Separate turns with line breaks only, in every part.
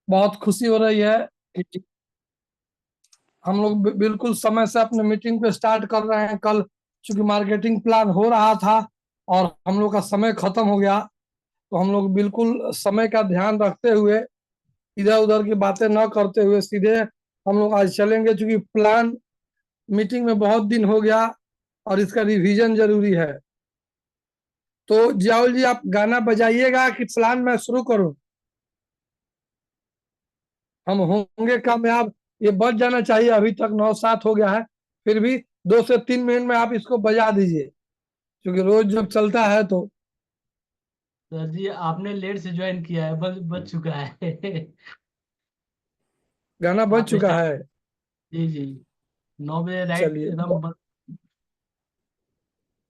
बहुत खुशी हो रही है कि हम लोग बिल्कुल समय से अपने मीटिंग को स्टार्ट कर रहे हैं। कल चूंकि मार्केटिंग प्लान हो रहा था और हम लोग का समय खत्म हो गया, तो हम लोग बिल्कुल समय का ध्यान रखते हुए, इधर उधर की बातें न करते हुए सीधे हम लोग आज चलेंगे। चूंकि प्लान मीटिंग में बहुत दिन हो गया और इसका रिवीजन जरूरी है। तो जियाउल जी, आप गाना बजाइएगा कि प्लान मैं शुरू करूं? हम होंगे कामयाब, ये बच जाना चाहिए। अभी तक 9-7 हो गया है, फिर भी 2 से 3 मिनट में आप इसको बजा दीजिए, क्योंकि रोज जब चलता है तो।
सर जी, आपने लेट से ज्वाइन किया है, बच बच चुका है।
गाना बज
आपने
चुका
स्टार्ट।
है।
जी जी। 9 बजे राइट
चलिए,
एकदम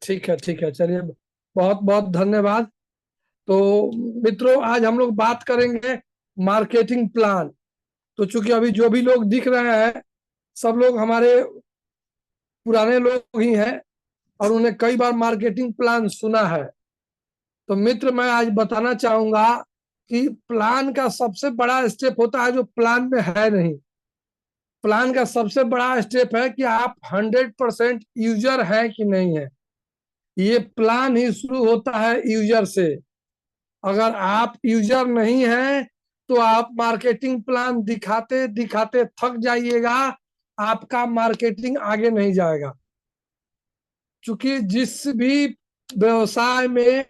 ठीक है ठीक है, चलिए, बहुत बहुत धन्यवाद। तो मित्रों, आज हम लोग बात करेंगे मार्केटिंग प्लान। तो चूंकि अभी जो भी लोग दिख रहे हैं, सब लोग हमारे पुराने लोग ही हैं और उन्हें कई बार मार्केटिंग प्लान सुना है। तो मित्र, मैं आज बताना चाहूंगा कि प्लान का सबसे बड़ा स्टेप होता है जो प्लान में है नहीं। प्लान का सबसे बड़ा स्टेप है कि आप 100% यूजर है कि नहीं है। ये प्लान ही शुरू होता है यूजर से। अगर आप यूजर नहीं हैं तो आप मार्केटिंग प्लान दिखाते दिखाते थक जाइएगा, आपका मार्केटिंग आगे नहीं जाएगा। क्योंकि जिस भी व्यवसाय में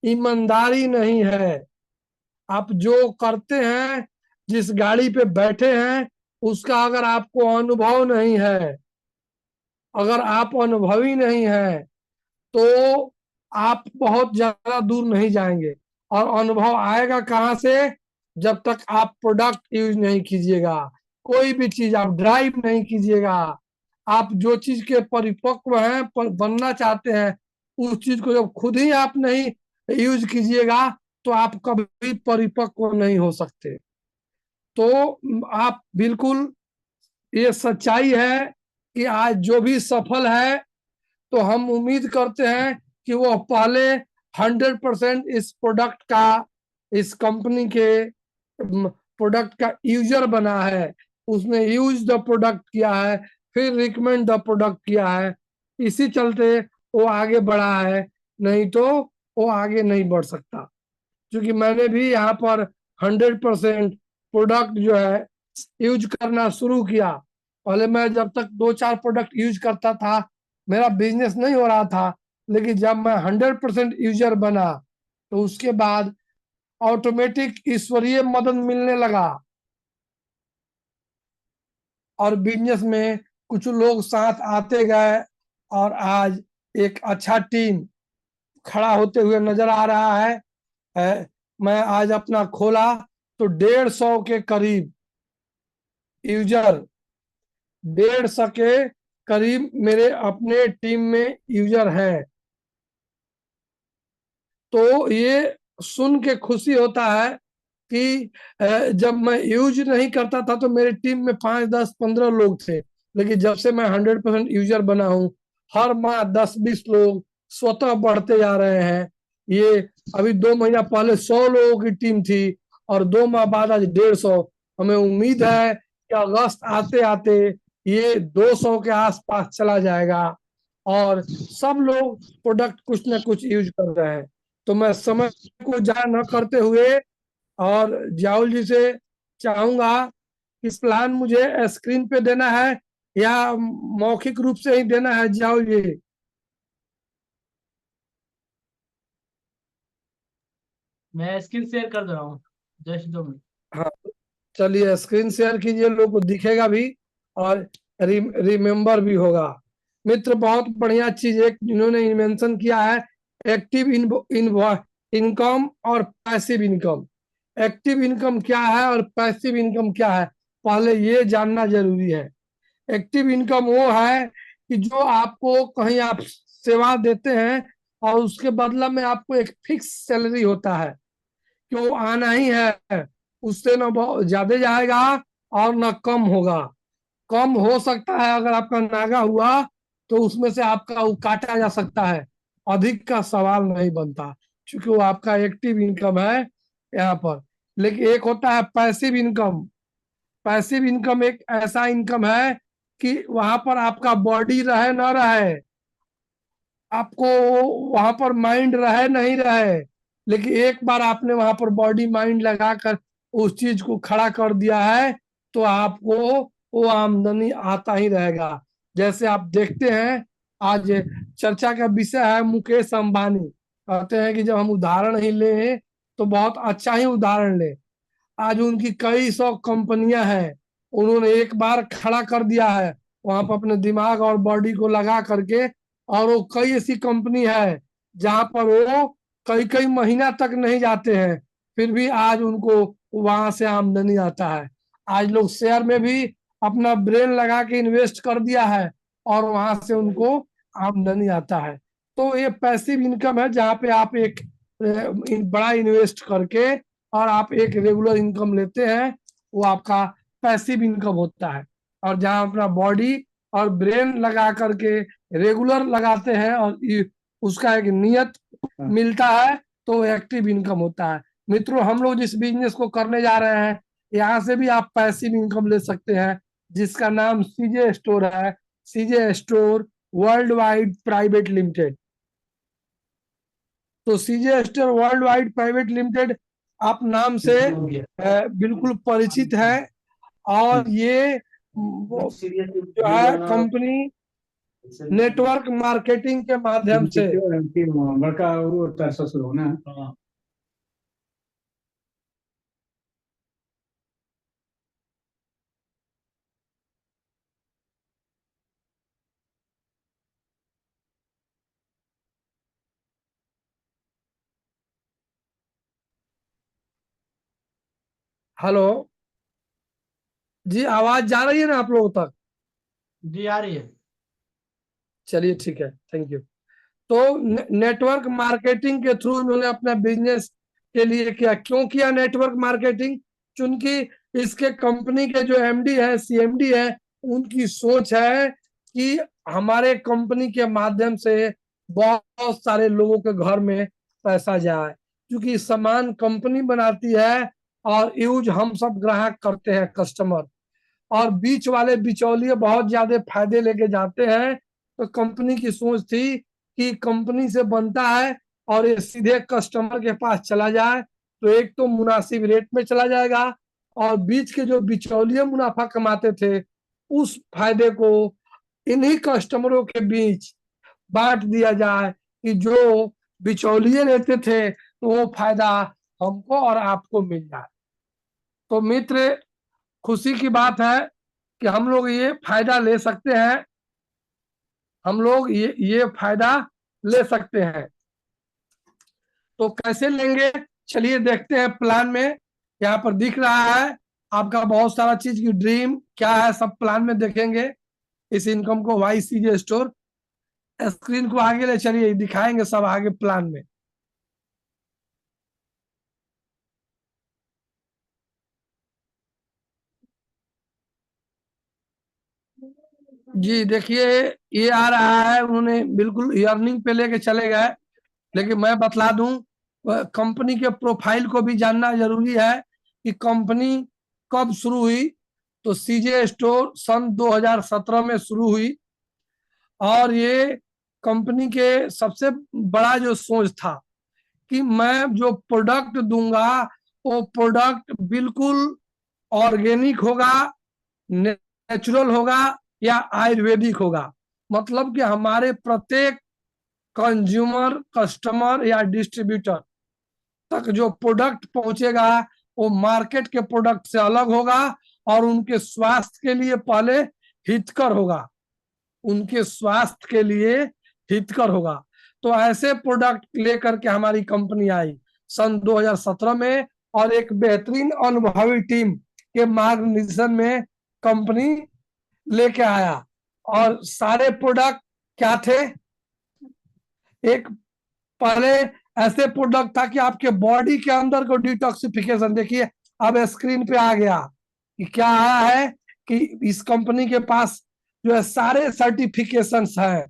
ईमानदारी नहीं है, आप जो करते हैं, जिस गाड़ी पे बैठे हैं, उसका अगर आपको अनुभव नहीं है, अगर आप अनुभवी नहीं है, तो आप बहुत ज्यादा दूर नहीं जाएंगे। और अनुभव आएगा कहाँ से? जब तक आप प्रोडक्ट यूज नहीं कीजिएगा, कोई भी चीज आप ड्राइव नहीं कीजिएगा, आप जो चीज के परिपक्व हैं, बनना चाहते हैं, उस चीज को जब खुद ही आप नहीं यूज कीजिएगा, तो आप कभी परिपक्व नहीं हो सकते। तो आप बिल्कुल, ये सच्चाई है कि आज जो भी सफल है, तो हम उम्मीद करते हैं कि वो पहले 100% इस प्रोडक्ट का, इस कंपनी के प्रोडक्ट का यूजर बना है, उसने यूज द प्रोडक्ट किया है, फिर रिकमेंड द प्रोडक्ट किया है। इसी चलते वो आगे बढ़ा है, नहीं तो वो आगे नहीं बढ़ सकता। क्योंकि मैंने भी यहाँ पर 100% प्रोडक्ट जो है यूज करना शुरू किया। पहले मैं जब तक 2-4 प्रोडक्ट यूज करता था, मेरा बिजनेस नहीं हो रहा था। लेकिन जब मैं 100% यूजर बना, तो उसके बाद ऑटोमेटिक ईश्वरीय मदद मिलने लगा और बिजनेस में कुछ लोग साथ आते गए और आज एक अच्छा टीम खड़ा होते हुए नजर आ रहा है। मैं आज अपना खोला तो 150 के करीब यूजर, 150 के करीब मेरे अपने टीम में यूजर हैं। तो ये सुन के खुशी होता है कि जब मैं यूज नहीं करता था तो मेरे टीम में 5, 10, 15 लोग थे। लेकिन जब से मैं 100% यूजर बना हूं, हर माह 10-20 लोग स्वतः बढ़ते जा रहे हैं। ये अभी 2 महीना पहले 100 लोगों की टीम थी और 2 माह बाद आज 150। हमें उम्मीद है कि अगस्त आते आते ये 200 के आसपास चला जाएगा और सब लोग प्रोडक्ट कुछ ना कुछ यूज कर रहे हैं। तो मैं समय को जाया न करते हुए और जाहुल जी से चाहूंगा कि प्लान मुझे स्क्रीन पे देना है या मौखिक रूप से ही देना है, जाहुल जी?
मैं स्क्रीन शेयर कर दे रहा हूँ। Just 2 minute.
हाँ, चलिए स्क्रीन शेयर कीजिए, लोग को दिखेगा भी और रिमेम्बर भी होगा। मित्र, बहुत बढ़िया चीज एक इन्होंने मेंशन किया है, एक्टिव इनकम और पैसिव इनकम। एक्टिव इनकम क्या है और पैसिव इनकम क्या है, पहले ये जानना जरूरी है। एक्टिव इनकम वो है कि जो आपको कहीं आप सेवा देते हैं और उसके बदला में आपको एक फिक्स सैलरी होता है कि वो आना ही है, उससे ना बहुत ज्यादा जाएगा और ना कम होगा। कम हो सकता है अगर आपका नागा हुआ, तो उसमें से आपका वो काटा जा सकता है, अधिक का सवाल नहीं बनता, क्योंकि वो आपका एक्टिव इनकम है यहाँ पर। लेकिन एक होता है पैसिव इनकम। पैसिव इनकम एक ऐसा इनकम है कि वहां पर आपका बॉडी रहे ना रहे, आपको वहां पर माइंड रहे नहीं रहे, लेकिन एक बार आपने वहां पर बॉडी माइंड लगाकर उस चीज को खड़ा कर दिया है तो आपको वो आमदनी आता ही रहेगा। जैसे आप देखते हैं, आज चर्चा का विषय है मुकेश अंबानी। कहते हैं कि जब हम उदाहरण ही लें तो बहुत अच्छा ही उदाहरण लें। आज उनकी कई सौ कंपनियां हैं, उन्होंने एक बार खड़ा कर दिया है वहां पर अपने दिमाग और बॉडी को लगा करके। और वो कई ऐसी कंपनी है जहां पर वो कई कई महीना तक नहीं जाते हैं, फिर भी आज उनको वहां से आमदनी आता है। आज लोग शेयर में भी अपना ब्रेन लगा के इन्वेस्ट कर दिया है और वहां से उनको आमदनी आता है। तो ये पैसिव इनकम है जहाँ पे आप एक बड़ा इन्वेस्ट करके और आप एक रेगुलर इनकम लेते हैं, वो आपका पैसिव इनकम होता है। और जहाँ अपना बॉडी और ब्रेन लगा करके रेगुलर लगाते हैं और उसका एक नियत मिलता है, तो एक्टिव इनकम होता है। मित्रों, हम लोग जिस बिजनेस को करने जा रहे हैं यहाँ से भी आप पैसिव इनकम ले सकते हैं, जिसका नाम सीजे स्टोर है। CJ store world wide private limited. तो CJ store world wide private limited आप नाम से बिल्कुल परिचित है। और ये जो है कंपनी नेटवर्क मार्केटिंग के माध्यम से।
बड़का वो तार ससुर हो ना।
हेलो जी, आवाज जा रही है ना आप लोगों तक?
जी आ रही है।
चलिए ठीक है, थैंक यू। तो नेटवर्क मार्केटिंग के थ्रू उन्होंने अपना बिजनेस के लिए किया। क्यों किया नेटवर्क मार्केटिंग? क्योंकि इसके कंपनी के जो एमडी है, सीएमडी है, उनकी सोच है कि हमारे कंपनी के माध्यम से बहुत सारे लोगों के घर में पैसा जाए। क्योंकि सामान कंपनी बनाती है और यूज हम सब ग्राहक करते हैं, कस्टमर। और बीच वाले बिचौलिए बहुत ज्यादा फायदे लेके जाते हैं। तो कंपनी की सोच थी कि कंपनी से बनता है और ये सीधे कस्टमर के पास चला जाए, तो एक तो मुनासिब रेट में चला जाएगा और बीच के जो बिचौलिए मुनाफा कमाते थे उस फायदे को इन्हीं कस्टमरों के बीच बांट दिया जाए कि जो बिचौलिए लेते थे तो वो फायदा हमको और आपको मिल जाए। तो मित्र, खुशी की बात है कि हम लोग ये फायदा ले सकते हैं। हम लोग ये फायदा ले सकते हैं। तो कैसे लेंगे, चलिए देखते हैं प्लान में। यहाँ पर दिख रहा है आपका बहुत सारा चीज की ड्रीम क्या है, सब प्लान में देखेंगे। इस इनकम को वाई सीजे स्टोर स्क्रीन को आगे ले चलिए, दिखाएंगे सब आगे प्लान में। जी देखिए, ये आ रहा है, उन्होंने बिल्कुल अर्निंग पे लेके चले गए। लेकिन मैं बतला दूं, कंपनी के प्रोफाइल को भी जानना जरूरी है कि कंपनी कब शुरू हुई। तो सीजे स्टोर सन 2017 में शुरू हुई। और ये कंपनी के सबसे बड़ा जो सोच था कि मैं जो प्रोडक्ट दूंगा वो प्रोडक्ट बिल्कुल ऑर्गेनिक होगा, नेचुरल होगा या आयुर्वेदिक होगा। मतलब कि हमारे प्रत्येक कंज्यूमर, कस्टमर या डिस्ट्रीब्यूटर तक जो प्रोडक्ट पहुंचेगा वो मार्केट के प्रोडक्ट से अलग होगा और उनके स्वास्थ्य के लिए पहले हितकर होगा। उनके स्वास्थ्य के लिए हितकर होगा। तो ऐसे प्रोडक्ट लेकर के हमारी कंपनी आई सन 2017 में, और एक बेहतरीन अनुभवी टीम के मार्गदर्शन में कंपनी लेके आया। और सारे प्रोडक्ट क्या थे? एक पहले ऐसे प्रोडक्ट था कि आपके बॉडी के अंदर को डिटॉक्सिफिकेशन, देखिए अब स्क्रीन पे आ गया कि क्या आया है कि इस कंपनी के पास जो है सारे सर्टिफिकेशंस हैं।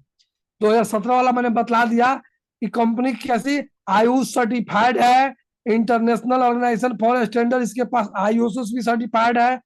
2017 वाला मैंने बतला दिया कि कंपनी कैसी आयुष सर्टिफाइड है, इंटरनेशनल ऑर्गेनाइजेशन फॉर स्टैंडर्ड, इसके पास आईओएस भी सर्टिफाइड है।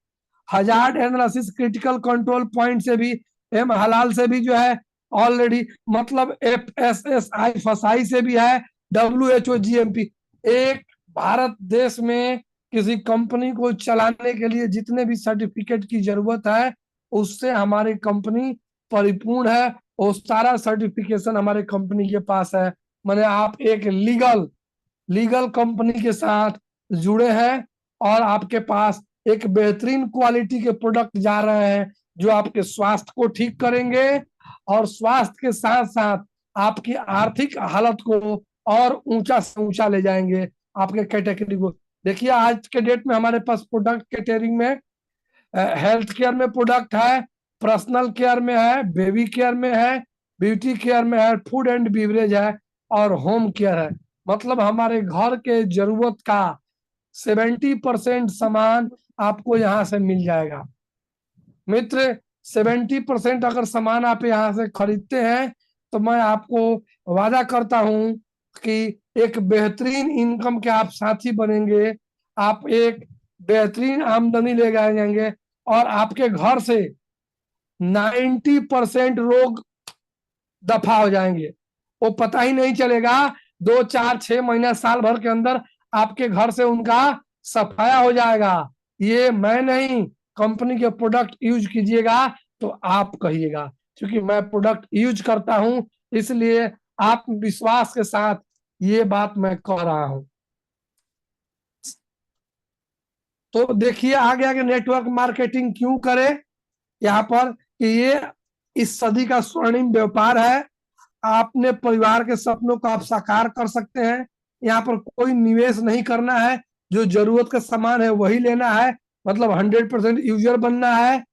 Hazard analysis critical control point से भी, एम हलाल से भी जो है ऑलरेडी, मतलब FSSAI फसाई से भी है, WHO GMP। एक भारत देश में किसी कंपनी को चलाने के लिए जितने भी सर्टिफिकेट की जरूरत है, उससे हमारी कंपनी परिपूर्ण है। वो सारा सर्टिफिकेशन हमारे कंपनी के पास है। माने आप एक लीगल कंपनी के साथ जुड़े हैं और आपके पास एक बेहतरीन क्वालिटी के प्रोडक्ट जा रहे हैं जो आपके स्वास्थ्य को ठीक करेंगे और स्वास्थ्य के साथ साथ आपकी आर्थिक हालत को और ऊंचा से ऊंचा ले जाएंगे आपके कैटेगरी को। देखिए आज के डेट में हमारे पास प्रोडक्ट कैटेगरी में हेल्थ केयर में प्रोडक्ट है, पर्सनल केयर में है, बेबी केयर में है, ब्यूटी केयर में है, फूड एंड बीवरेज है और होम केयर है। मतलब हमारे घर के जरूरत का 70% सामान आपको यहाँ से मिल जाएगा। मित्र, 70% अगर सामान आप यहाँ से खरीदते हैं तो मैं आपको वादा करता हूँ कि एक बेहतरीन इनकम के आप साथी बनेंगे, आप एक बेहतरीन आमदनी ले जाएंगे और आपके घर से 90% रोग दफा हो जाएंगे। वो पता ही नहीं चलेगा, 2 4 6 महीना साल भर के अंदर आपके घर से उनका सफाया हो जाएगा। ये मैं नहीं, कंपनी के प्रोडक्ट यूज कीजिएगा तो आप कहिएगा, क्योंकि मैं प्रोडक्ट यूज करता हूं, इसलिए आप विश्वास के साथ ये बात मैं कह रहा हूं। तो देखिए आगे आगे नेटवर्क मार्केटिंग क्यों करे यहाँ पर कि ये इस सदी का स्वर्णिम व्यापार है। आपने परिवार के सपनों को आप साकार कर सकते हैं। यहाँ पर कोई निवेश नहीं करना है, जो जरूरत का सामान है वही लेना है, मतलब 100% यूजर बनना है।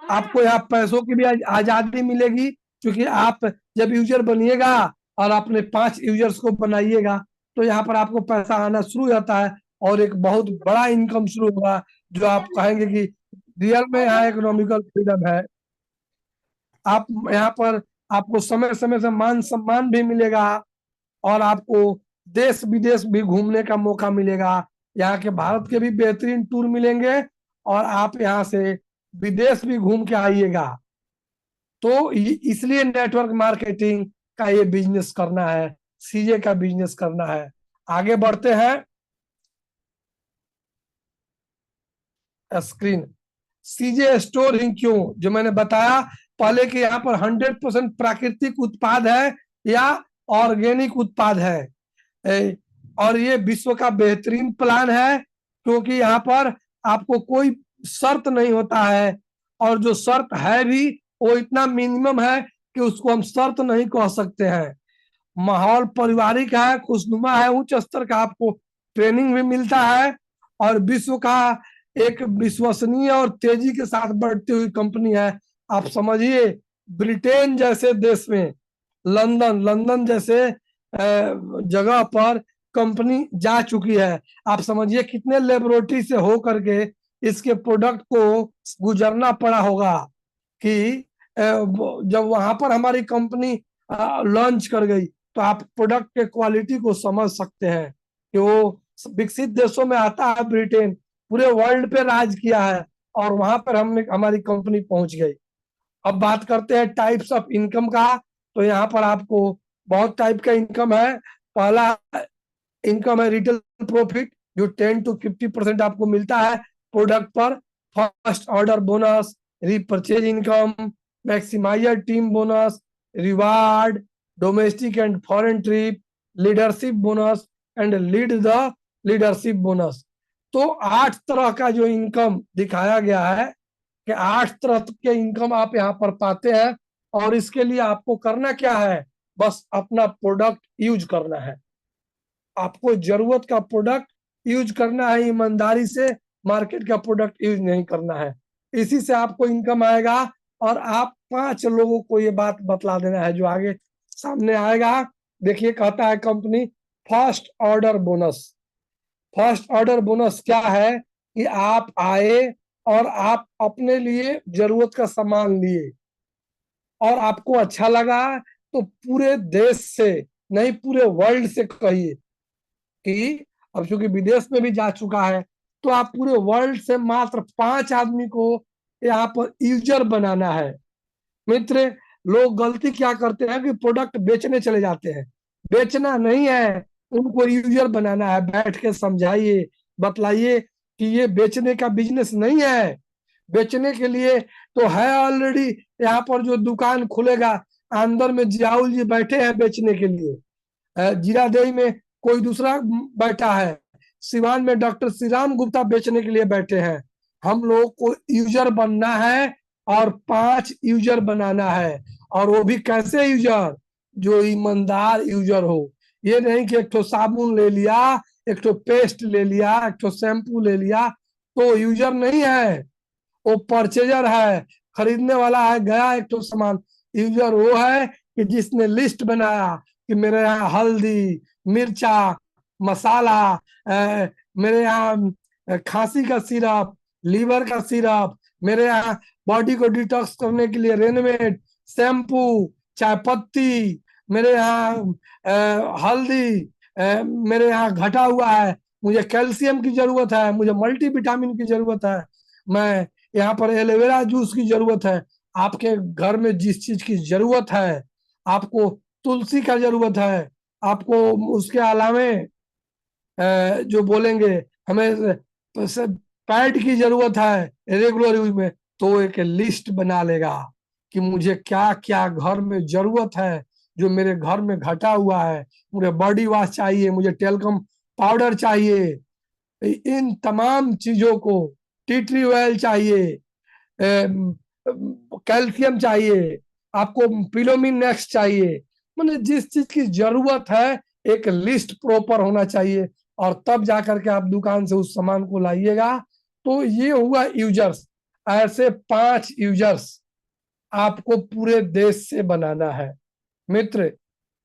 आपको यहाँ पैसों की भी आजादी मिलेगी, क्योंकि आप जब यूजर बनिएगा और अपने 5 यूजर्स को बनाइएगा तो यहाँ पर आपको पैसा आना शुरू हो जाता है और एक बहुत बड़ा इनकम शुरू होगा, जो आप कहेंगे कि रियल में यहाँ इकोनॉमिकल फ्रीडम है। आप यहाँ पर आपको समय समय से मान सम्मान भी मिलेगा और आपको देश विदेश भी घूमने का मौका मिलेगा। यहाँ के भारत के भी बेहतरीन टूर मिलेंगे और आप यहाँ से विदेश भी घूम के आइएगा। तो इसलिए नेटवर्क मार्केटिंग का ये बिजनेस करना है, सीजे का बिजनेस करना है। आगे बढ़ते हैं। स्क्रीन सीजे स्टोर क्यों, जो मैंने बताया पहले कि यहाँ पर 100% प्राकृतिक उत्पाद है या ऑर्गेनिक उत्पाद है और ये विश्व का बेहतरीन प्लान है, क्योंकि यहाँ पर आपको कोई शर्त नहीं होता है और जो शर्त है भी वो इतना मिनिमम है कि उसको हम शर्त नहीं कह सकते हैं। माहौल पारिवारिक है, खुशनुमा है, उच्च स्तर का आपको ट्रेनिंग भी मिलता है और विश्व का एक विश्वसनीय और तेजी के साथ बढ़ती हुई कंपनी है। आप समझिए ब्रिटेन जैसे देश में, लंदन जैसे जगह पर कंपनी जा चुकी है। आप समझिए कितने लेबोरेटरी से हो करके इसके प्रोडक्ट को गुजरना पड़ा होगा कि जब वहां पर हमारी कंपनी लॉन्च कर गई, तो आप प्रोडक्ट के क्वालिटी को समझ सकते हैं कि वो विकसित देशों में आता है। ब्रिटेन पूरे वर्ल्ड पे राज किया है और वहां पर हमारी कंपनी पहुंच गई। अब बात करते हैं टाइप्स ऑफ इनकम का। तो यहाँ पर आपको बहुत टाइप का इनकम है। पहला इनकम है रिटेल प्रॉफिट, जो 10 to 50% आपको मिलता है प्रोडक्ट पर। First order bonus, repurchase income, maximiser team bonus, reward, domestic and foreign trip, leadership bonus and lead the leadership bonus. तो 8 तरह का जो इनकम दिखाया गया है कि 8 तरह के इनकम आप यहाँ पर पाते हैं और इसके लिए आपको करना क्या है, बस अपना प्रोडक्ट यूज करना है। आपको जरूरत का प्रोडक्ट यूज करना है, ईमानदारी से मार्केट का प्रोडक्ट यूज नहीं करना है। इसी से आपको इनकम आएगा और आप 5 लोगों को ये बात बतला देना है जो आगे सामने आएगा। देखिए कहता है company first order bonus. First order bonus क्या है कि आप आए और आप अपने लिए जरूरत का सामान लिए और आपको अच्छा लगा तो पूरे देश से नहीं, पूरे वर्ल्ड से कहिए कि अब चूंकि विदेश में भी जा चुका है, तो आप पूरे वर्ल्ड से मात्र 5 आदमी को यहाँ पर यूजर बनाना है। मित्र, लोग गलती क्या करते हैं कि प्रोडक्ट बेचने चले जाते हैं। बेचना नहीं है, उनको यूजर बनाना है। बैठ के समझाइए, बतलाइए कि ये बेचने का बिजनेस नहीं है। बेचने के लिए तो है ऑलरेडी, यहाँ पर जो दुकान खुलेगा, अंदर में जियाउल जी बैठे हैं बेचने के लिए, जीरादेई में कोई दूसरा बैठा है, सिवान में डॉक्टर श्री राम गुप्ता बेचने के लिए बैठे हैं। हम लोग को यूजर बनना है और 5 यूजर बनाना है। और वो भी कैसे यूजर? जो ईमानदार यूजर हो। ये नहीं कि एक ठो साबुन ले लिया, एक ठो पेस्ट ले लिया, एक ठो शैम्पू ले लिया तो यूजर नहीं है, वो परचेजर है, खरीदने वाला है, गया एक तो सामान। यूजर वो है कि जिसने लिस्ट बनाया कि मेरे यहाँ हल्दी, मिर्चा, मसाला, मेरे यहाँ खांसी का सिरप, लीवर का सिरप, मेरे यहाँ बॉडी को डिटॉक्स करने के लिए रेनमेड, शैम्पू, चाय पत्ती, मेरे यहाँ हल्दी, मेरे यहाँ घटा हुआ है, मुझे कैल्शियम की जरूरत है, मुझे मल्टीविटामिन की जरूरत है, मैं यहाँ पर एलोवेरा जूस की जरूरत है। आपके घर में जिस चीज की जरूरत है, आपको तुलसी का जरूरत है, आपको उसके अलावे जो बोलेंगे हमें पैड की जरूरत है रेगुलर यूज में, तो एक लिस्ट बना लेगा कि मुझे क्या क्या घर में जरूरत है, जो मेरे घर में घटा हुआ है। मुझे बॉडी वॉश चाहिए, मुझे टेल्कम पाउडर चाहिए, इन तमाम चीजों को, टी ट्री ऑयल चाहिए, कैल्शियम चाहिए, आपको पिलोमिन नेक्स्ट चाहिए। मतलब जिस चीज की जरूरत है एक लिस्ट प्रॉपर होना चाहिए, और तब जाकर के आप दुकान से उस सामान को लाइएगा। तो ये हुआ यूजर्स। ऐसे 5 यूजर्स आपको पूरे देश से बनाना है। मित्र,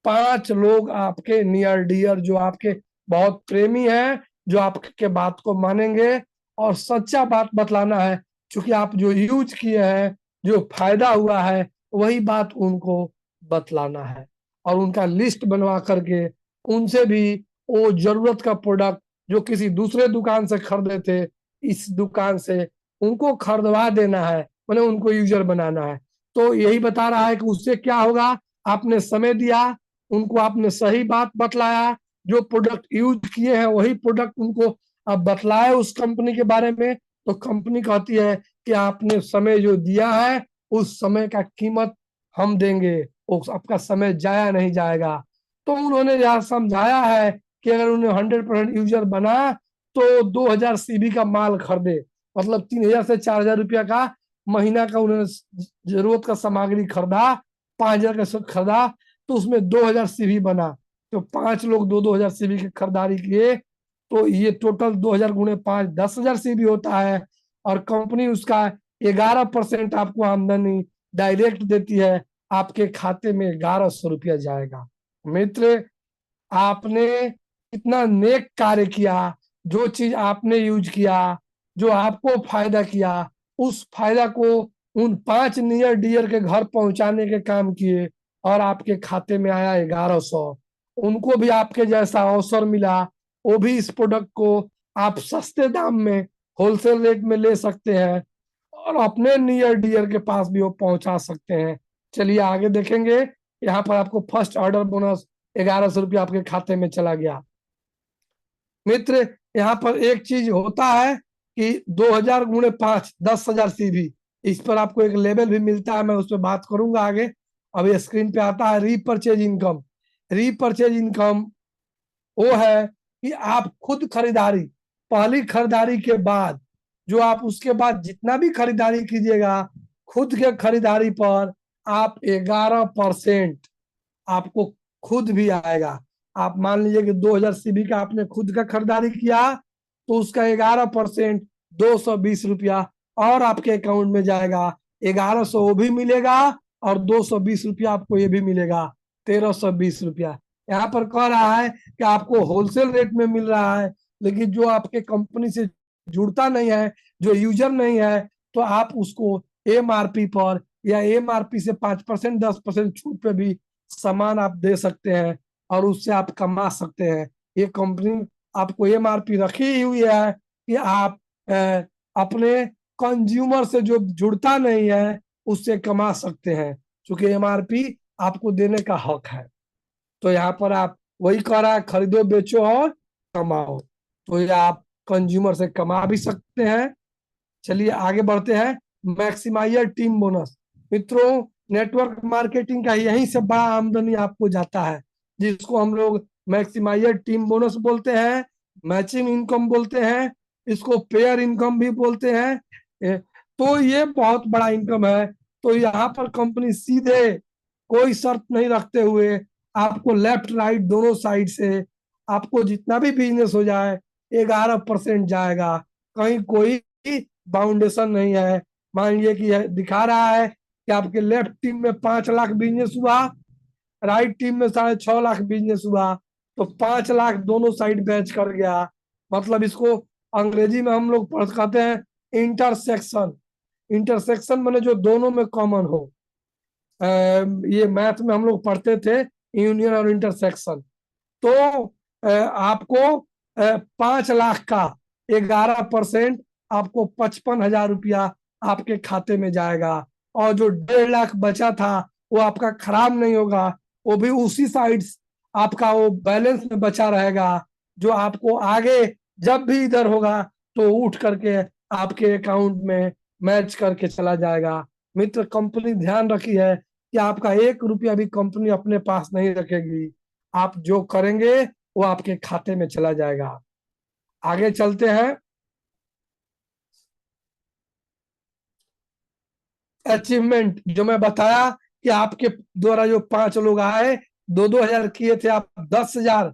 5 लोग आपके नियर डियर, जो आपके बहुत प्रेमी हैं, जो आपके बात को मानेंगे और सच्चा बात बतलाना है। क्योंकि आप जो यूज किए हैं, जो फायदा हुआ है, वही बात उनको बतलाना है। और उनका लिस्ट बनवा करके उनसे भी वो जरूरत का प्रोडक्ट जो किसी दूसरे दुकान से खरीदे थे, इस दुकान से उनको खरीदवा देना है, मतलब उनको यूजर बनाना है। तो यही बता रहा है कि उससे क्या होगा। आपने समय दिया, उनको आपने सही बात बतलाया, जो प्रोडक्ट यूज किए हैं वही प्रोडक्ट उनको आप बतलाए उस कंपनी के बारे में, तो कंपनी कहती है कि आपने समय जो दिया है उस समय का कीमत हम देंगे, उस आपका समय जाया नहीं जाएगा। तो उन्होंने यहाँ समझाया है कि अगर उन्हें 100% यूजर बना तो 2000 सीबी का माल खरीदे, मतलब 3000 से 4000 रुपया का महीना का उन्होंने जरूरत का सामग्री खरीदा, 5000 का खरीदा, तो उसमें 2000 सीबी बना। तो 5 लोग 2-2 हजार सीबी की खरीदारी किए, तो ये टोटल 2000 गुणे 5 10,000 सीबी होता है। और कंपनी उसका 11% आपको आमदनी डायरेक्ट देती है, आपके खाते में 1100 रुपया जाएगा। मित्र, आपने इतना नेक कार्य किया, जो चीज आपने यूज किया, जो आपको फायदा किया, उस फायदा को उन 5 नियर डियर के घर पहुंचाने के काम किए, और आपके खाते में आया 1100। उनको भी आपके जैसा अवसर मिला, वो भी इस प्रोडक्ट को आप सस्ते दाम में होलसेल रेट में ले सकते हैं, और अपने नियर डियर के पास भी वो पहुंचा सकते हैं। चलिए आगे देखेंगे। यहाँ पर आपको फर्स्ट ऑर्डर बोनस 1100 रुपया आपके खाते में चला गया। मित्र, यहाँ पर एक चीज होता है कि 2000 गुणे 5 10,000 सीबी, इस पर आपको एक लेवल भी मिलता है, मैं उस पर बात करूंगा आगे। अब स्क्रीन पे आता है रीपरचेज इनकम। रीपरचेज इनकम वो है कि आप खुद खरीदारी, पहली खरीदारी के बाद जो आप उसके बाद जितना भी खरीदारी कीजिएगा, खुद के खरीदारी पर आप 11% आपको खुद भी आएगा। आप मान लीजिए कि 2000 सीबी का आपने खुद का खरीदारी किया, तो उसका 11% 220 रुपया और आपके अकाउंट में जाएगा। 1100 वो भी मिलेगा, और 220 रुपया आपको ये भी मिलेगा, 1320 रुपया। यहाँ पर कह रहा है कि आपको होलसेल रेट में मिल रहा है, लेकिन जो आपके कंपनी से जुड़ता नहीं है, जो यूजर नहीं है, तो आप उसको एमआरपी पर या एमआरपी से 5% 10% छूट पे भी सामान आप दे सकते हैं, और उससे आप कमा सकते हैं। ये कंपनी आपको एमआरपी रखी हुई है कि आप अपने कंज्यूमर से जो जुड़ता नहीं है उससे कमा सकते हैं, क्योंकि एमआरपी आपको देने का हक है। तो यहाँ पर आप वही कह रहा है, खरीदो बेचो और कमाओ। तो ये आप कंज्यूमर से कमा भी सकते हैं। चलिए आगे बढ़ते हैं। Maximiser team bonus. मित्रों, नेटवर्क मार्केटिंग का यहीं से बड़ा आमदनी आपको जाता है, जिसको हम लोग मैक्सिमाइजर टीम बोनस बोलते हैं, मैचिंग इनकम बोलते हैं, इसको पेयर इनकम भी बोलते हैं। तो ये बहुत बड़ा इनकम है। तो यहाँ पर कंपनी सीधे कोई शर्त नहीं रखते हुए आपको लेफ्ट राइट दोनों साइड से आपको जितना भी बिजनेस हो जाए 11% जाएगा। कहीं कोई बाउंडेशन नहीं है। मान लीजिए कि दिखा रहा है कि आपके लेफ्ट टीम में 5 लाख बिजनेस हुआ, राइट टीम में 6.5 लाख बिजनेस हुआ, तो 5 लाख दोनों साइड बैच कर गया। मतलब इसको अंग्रेजी में हम लोग कहते हैं इंटरसेक्शन। इंटरसेक्शन मैंने जो दोनों में कॉमन हो। ये मैथ में हम लोग पढ़ते थे यूनियन और इंटरसेक्शन। तो आपको 5 लाख का 11% आपको 55,000 रुपया आपके खाते में जाएगा। और जो 1.5 लाख बचा था वो आपका खराब नहीं होगा, वो भी उसी साइड आपका वो बैलेंस में बचा रहेगा, जो आपको आगे जब भी इधर होगा तो उठ करके आपके अकाउंट में मैच करके चला जाएगा। मित्र, कंपनी ध्यान रखी है कि आपका 1 रुपया भी कंपनी अपने पास नहीं रखेगी। आप जो करेंगे वो आपके खाते में चला जाएगा। आगे चलते हैं। अचीवमेंट जो मैं बताया कि आपके द्वारा जो 5 लोग आए, 2-2 हजार किए थे, आप 10,000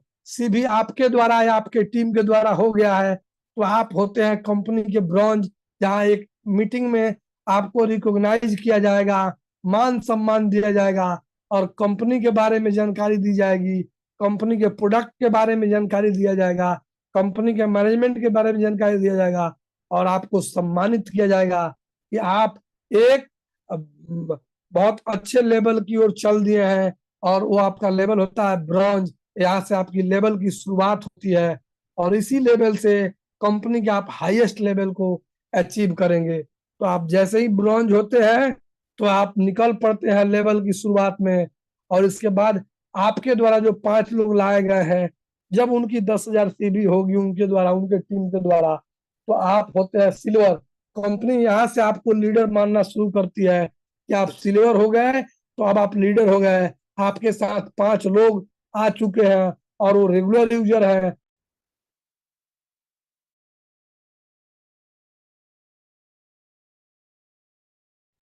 भी आपके द्वारा या आपके टीम के द्वारा हो गया है, तो आप होते हैं कंपनी के ब्रॉन्ज, जहां एक मीटिंग में आपको रिकॉग्नाइज किया जाएगा, मान सम्मान दिया जाएगा और कंपनी के बारे में जानकारी दी जाएगी, कंपनी के प्रोडक्ट के बारे में जानकारी दिया जाएगा, कंपनी के मैनेजमेंट के बारे में जानकारी दिया जाएगा और आपको सम्मानित किया जाएगा कि आप एक बहुत अच्छे लेवल की ओर चल दिए हैं। और वो आपका लेवल होता है ब्रॉन्ज। यहाँ से आपकी लेवल की शुरुआत होती है और इसी लेवल से कंपनी के आप हाईएस्ट लेवल को अचीव करेंगे। तो आप जैसे ही ब्रॉन्ज होते हैं तो आप निकल पड़ते हैं लेवल की शुरुआत में। और इसके बाद आपके द्वारा जो 5 लोग लाए गए हैं, जब उनकी 10,000 सीवी होगी उनके द्वारा, उनके टीम के द्वारा, तो आप होते हैं सिल्वर। कंपनी यहाँ से आपको लीडर मानना शुरू करती है कि आप सिल्वर हो गए तो अब आप लीडर हो गए। आपके साथ 5 लोग आ चुके हैं और वो रेगुलर यूजर है।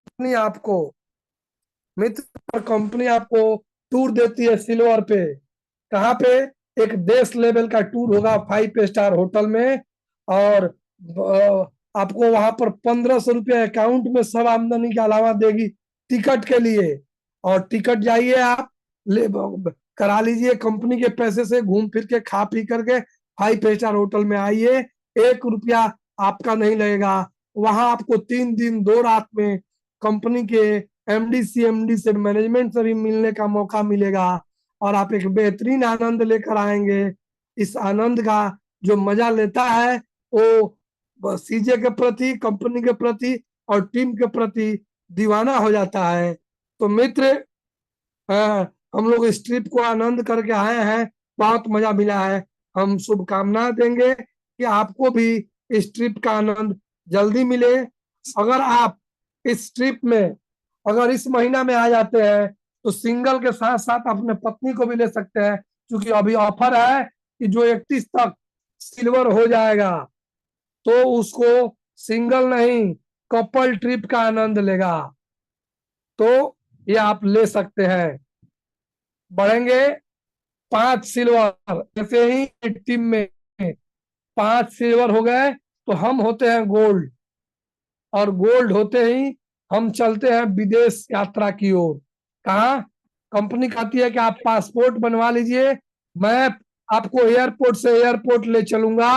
कंपनी आपको मित्र कंपनी आपको टूर देती है सिल्वर पे। कहाँ पे? एक देश लेवल का टूर होगा 5 स्टार होटल में। और आपको वहां पर 1,500 रुपया अकाउंट में सब आमदनी के अलावा देगी टिकट के लिए। और टिकट जाइए आप करा लीजिए कंपनी के पैसे से, घूम फिर के खा पी करके 5 स्टार होटल में आइए। 1 रुपया आपका नहीं लगेगा। वहां आपको 3 दिन 2 रात में कंपनी के एमडी सीएमडी से, मैनेजमेंट से भी मिलने का मौका मिलेगा और आप एक बेहतरीन आनंद लेकर आएंगे। इस आनंद का जो मजा लेता है वो सीजे के प्रति, कंपनी के प्रति और टीम के प्रति दीवाना हो जाता है। तो मित्र, हम लोग इस ट्रिप को आनंद करके आए हैं, बहुत मजा मिला है। हम शुभकामनाएं देंगे कि आपको भी इस ट्रिप का आनंद जल्दी मिले। अगर आप इस ट्रिप में अगर इस महीना में आ जाते हैं तो सिंगल के साथ साथ अपने पत्नी को भी ले सकते हैं, क्योंकि अभी ऑफर है कि जो 31 तक सिल्वर हो जाएगा तो उसको सिंगल नहीं कपल ट्रिप का आनंद लेगा। तो ये आप ले सकते हैं। बढ़ेंगे 5 सिल्वर। जैसे ही टीम में 5 सिल्वर हो गए तो हम होते हैं गोल्ड। और गोल्ड होते ही हम चलते हैं विदेश यात्रा की ओर। कहा? कंपनी कहती है कि आप पासपोर्ट बनवा लीजिए, मैं आपको एयरपोर्ट से एयरपोर्ट ले चलूंगा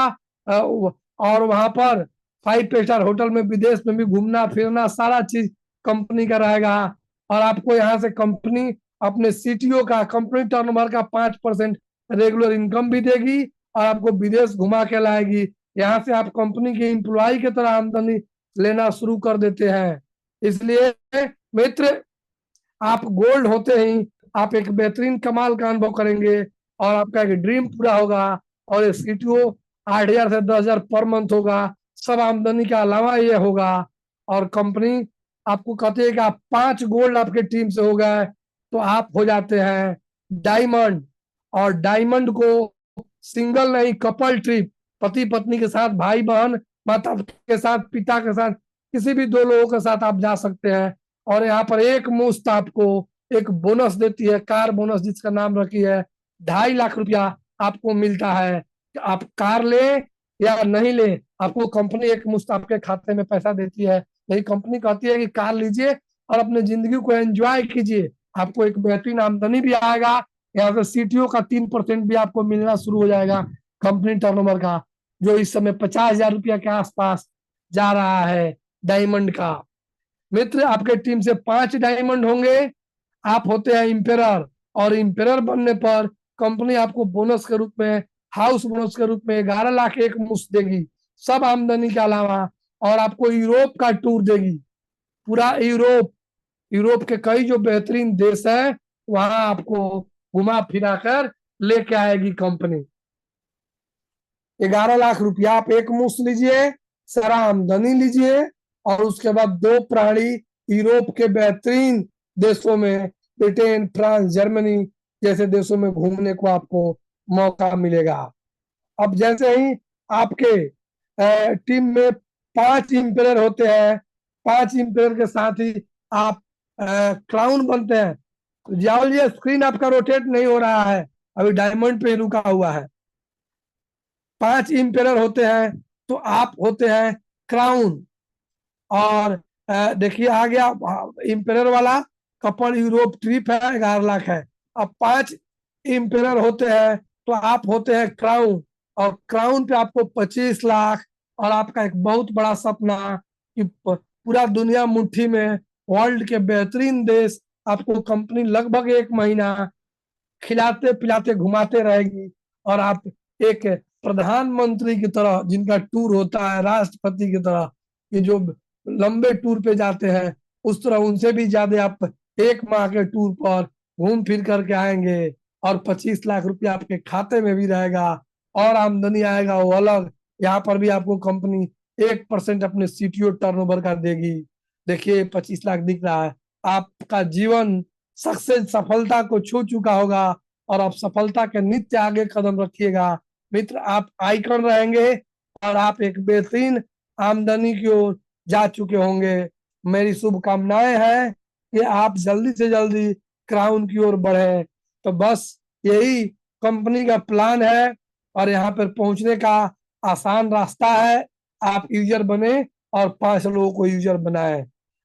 और वहां पर 5 स्टार होटल में विदेश में भी घूमना फिरना सारा चीज कंपनी का रहेगा। और आपको यहाँ से कंपनी अपने सीटीओ का, कंपनी टर्नओवर का 5% रेगुलर इनकम भी देगी और आपको विदेश घुमा के लाएगी। यहाँ से आप कंपनी के एम्प्लॉय की तरह आमदनी लेना शुरू कर देते हैं। इसलिए मित्र, आप गोल्ड होते ही आप एक बेहतरीन कमाल का अनुभव करेंगे और आपका एक ड्रीम पूरा होगा। और एक सीटीओ 8,000 से 10,000 पर मंथ होगा। सब आमदनी के अलावा ये होगा। और कंपनी आपको कहती है कि आप 5 गोल्ड आपके टीम से हो गए तो आप हो जाते हैं डायमंड। और डायमंड को सिंगल नहीं, कपल ट्रिप, पति पत्नी के साथ, भाई बहन, माता के साथ, पिता के साथ, किसी भी 2 लोगों के साथ आप जा सकते हैं। और यहाँ पर एक मुश्त आपको एक बोनस देती है, कार बोनस, जिसका नाम रखी है 2.5 लाख रुपया आपको मिलता है। कि आप कार ले या नहीं ले, आपको कंपनी एक मुश्त आपके खाते में पैसा देती है। यही कंपनी कहती है कि कार लीजिए और अपने जिंदगी को एंजॉय कीजिए, आपको एक बेहतरीन आमदनी भी आएगा। यहाँ पे सीटीओ का 3% भी आपको मिलना शुरू हो जाएगा कंपनी टर्नओवर का, जो इस समय 50,000 रुपया के आसपास जा रहा है डायमंड का। मित्र, आपके टीम से 5 डायमंड होंगे, आप होते हैं इंपेरर। और इंपेरर बनने पर कंपनी आपको बोनस के रूप में, हाउस बोनस के रूप में 11 लाख एक मुश्त देगी, सब आमदनी के अलावा। और आपको यूरोप का टूर देगी, पूरा यूरोप, यूरोप के कई जो बेहतरीन देश है वहां आपको घुमा फिरा कर लेके आएगी कंपनी। 11 लाख रुपया आप एक मुश्त लीजिए, सारा आमदनी लीजिए, और उसके बाद 2 प्राणी यूरोप के बेहतरीन देशों में, ब्रिटेन, फ्रांस, जर्मनी जैसे देशों में घूमने को आपको मौका मिलेगा। अब जैसे ही आपके टीम में 5 इंपेयर होते हैं, 5 इंपेयर के साथ ही आप क्राउन बनते हैं। जाओ, ये स्क्रीन आपका रोटेट नहीं हो रहा है, अभी डायमंड पे रुका हुआ है। 5 इंपेयर होते हैं तो आप होते हैं क्राउन। और देखिए आ गया इंपेयर वाला, कपल यूरोप ट्रिप है, 11 लाख है। अब 5 इंपेयर होते हैं तो आप होते हैं क्राउन, और क्राउन पे आपको 25 लाख। और आपका एक बहुत बड़ा सपना कि पूरा दुनिया मुट्ठी में, वर्ल्ड के बेहतरीन देश आपको कंपनी लगभग 1 महीना खिलाते पिलाते घुमाते रहेगी। और आप एक प्रधानमंत्री की तरह, जिनका टूर होता है राष्ट्रपति की तरह, ये जो लंबे टूर पे जाते हैं, उस तरह उनसे भी ज्यादा आप 1 माह के टूर पर घूम फिर करके आएंगे। और 25 लाख रुपया आपके खाते में भी रहेगा, और आमदनी आएगा वो अलग। यहाँ पर भी आपको कंपनी 1% अपने सीटीओ टर्नओवर का देगी। देखिए 25 लाख दिख रहा है, आपका जीवन सक्सेस, सफलता को छू चुका होगा, और आप सफलता के नित्य आगे कदम रखिएगा। मित्र, आप आइकन रहेंगे और आप एक बेहतरीन आमदनी की ओर जा चुके होंगे। मेरी शुभकामनाएं हैं कि आप जल्दी से जल्दी क्राउन की ओर बढ़े। तो बस यही कंपनी का प्लान है, और यहाँ पर पहुंचने का आसान रास्ता है। आप यूजर बने और 5 लोगों को यूजर बनाए।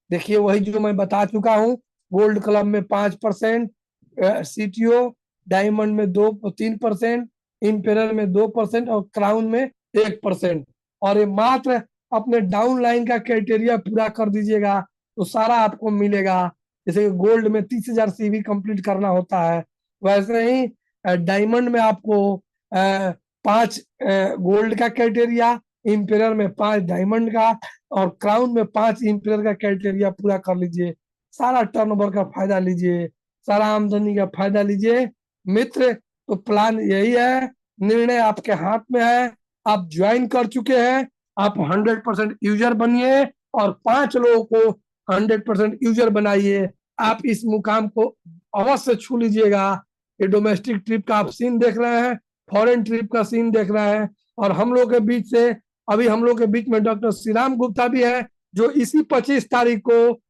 देखिए वही जो मैं बता चुका हूँ, गोल्ड क्लब में 5%, सीटीओ डायमंड में 3%, इंपेरर में 2% और क्राउन में 1%। और ये मात्र अपने डाउन लाइन का क्राइटेरिया पूरा कर दीजिएगा तो सारा आपको मिलेगा। जैसे गोल्ड में 30,000 सीवी कंप्लीट करना होता है, वैसे ही डायमंड में आपको 5 गोल्ड का क्राइटेरिया, इंपेरर में 5 डायमंड का, और क्राउन में 5 इंपेरर का क्राइटेरिया पूरा कर लीजिए। सारा टर्नओवर का फायदा लीजिए, सारा आमदनी का फायदा लीजिए। मित्र, तो प्लान यही है, निर्णय आपके हाथ में है। आप ज्वाइन कर चुके हैं, आप 100% यूजर बनिए और 5 लोगों को 100% यूजर बनाइए। आप इस मुकाम को अवश्य छू लीजिएगा। ये डोमेस्टिक ट्रिप का आप सीन देख रहे हैं, फॉरेन ट्रिप का सीन देख रहे हैं, और हम लोग के बीच से अभी हम लोग के बीच में डॉक्टर श्रीराम गुप्ता भी है, जो इसी 25 तारीख को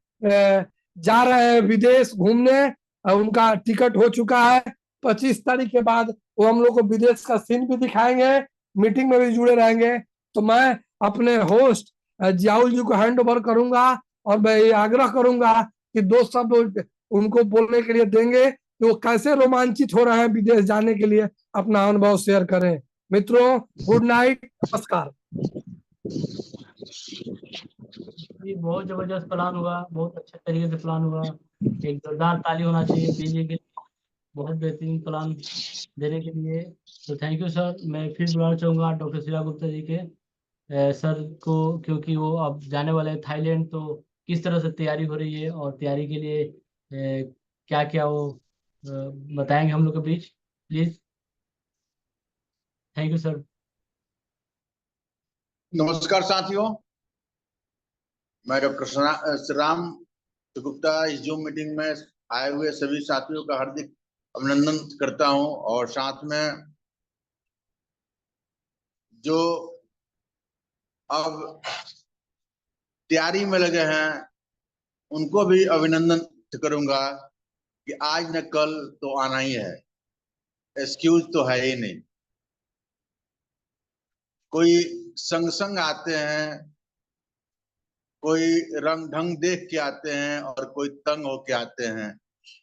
जा रहे हैं विदेश घूमने। उनका टिकट हो चुका है। 25 तारीख के बाद वो हम लोग को विदेश का सीन भी दिखाएंगे, मीटिंग में भी जुड़े रहेंगे। तो मैं अपने होस्ट जियाउल जी को हैंड ओवर करूंगा, और मैं ये आग्रह करूंगा कि 2 शब्द उनको बोलने के लिए देंगे कि वो कैसे रोमांचित हो रहे हैं विदेश जाने के लिए, अपना अनुभव शेयर करें। मित्रों, गुड नाइट, नमस्कार।
ये बहुत जबरदस्त प्लान हुआ, बहुत अच्छे तरीके से प्लान हुआ। एक जोरदार ताली होना चाहिए पीजी के लिए, बहुत बेहतरीन प्लान देने के लिए। तो थैंक यू सर। मैं फिर बुलाना चाहूँगा डॉक्टर शिवा गुप्ता जी के सर को, क्योंकि वो अब जाने वाले हैं थाईलैंड। तो किस तरह से तैयारी हो रही है और तैयारी के लिए क्या क्या वो बताएंगे हम लोग के बीच। प्लीज। Thank you sir.
नमस्कार साथियों, मैं डॉक्टर श्री राम गुप्ता इस जूम मीटिंग में आए हुए सभी साथियों का हार्दिक अभिनंदन करता हूं, और साथ में जो अब तैयारी में लगे हैं उनको भी अभिनंदन करूंगा कि आज न कल तो आना ही है, एक्सक्यूज तो है ही नहीं। कोई संग संग आते हैं, कोई रंग ढंग देख के आते हैं और कोई तंग होके आते हैं,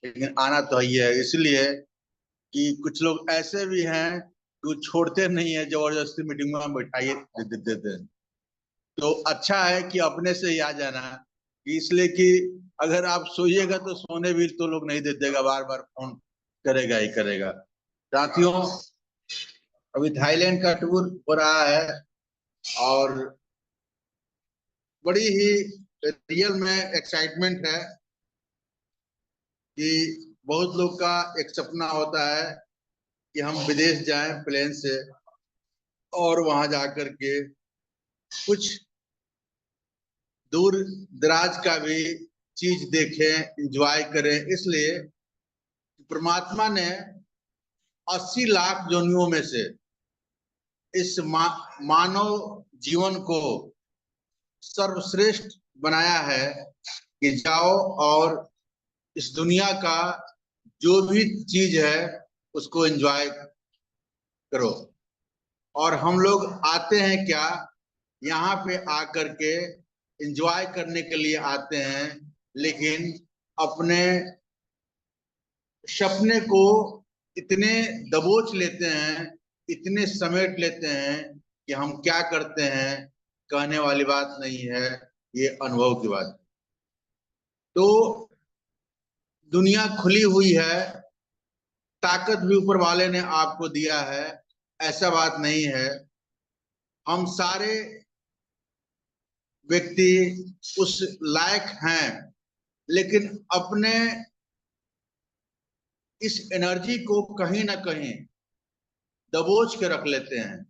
लेकिन आना तो ही है। इसलिए कि कुछ लोग ऐसे भी हैं कि वो छोड़ते नहीं है, जबरदस्ती मीटिंग में बैठाइए देते हैं। तो अच्छा है कि अपने से ही आ जाना, इसलिए कि अगर आप सोइएगा तो सोने भी तो लोग नहीं देगा, बार बार फोन करेगा ही करेगा। साथियों, अभी थाईलैंड का टूर हो रहा है और बड़ी ही रियल में एक्साइटमेंट है कि बहुत लोग का एक सपना होता है कि हम विदेश जाएं प्लेन से और वहां जाकर के कुछ दूर दराज का भी चीज देखें, एंजॉय करें। इसलिए परमात्मा ने 80 लाख योनियों में से इस मानव जीवन को सर्वश्रेष्ठ बनाया है कि जाओ और इस दुनिया का जो भी चीज है उसको एंजॉय करो। और हम लोग आते हैं क्या, यहाँ पे आकर के एंजॉय करने के लिए आते हैं, लेकिन अपने सपने को इतने दबोच लेते हैं, इतने समेट लेते हैं कि हम क्या करते हैं कहने वाली बात नहीं है, ये अनुभव की बात। तो दुनिया खुली हुई है, ताकत भी ऊपर वाले ने आपको दिया है, ऐसा बात नहीं है। हम सारे व्यक्ति उस लायक हैं, लेकिन अपने इस एनर्जी को कहीं ना कहीं दबोच के रख लेते हैं।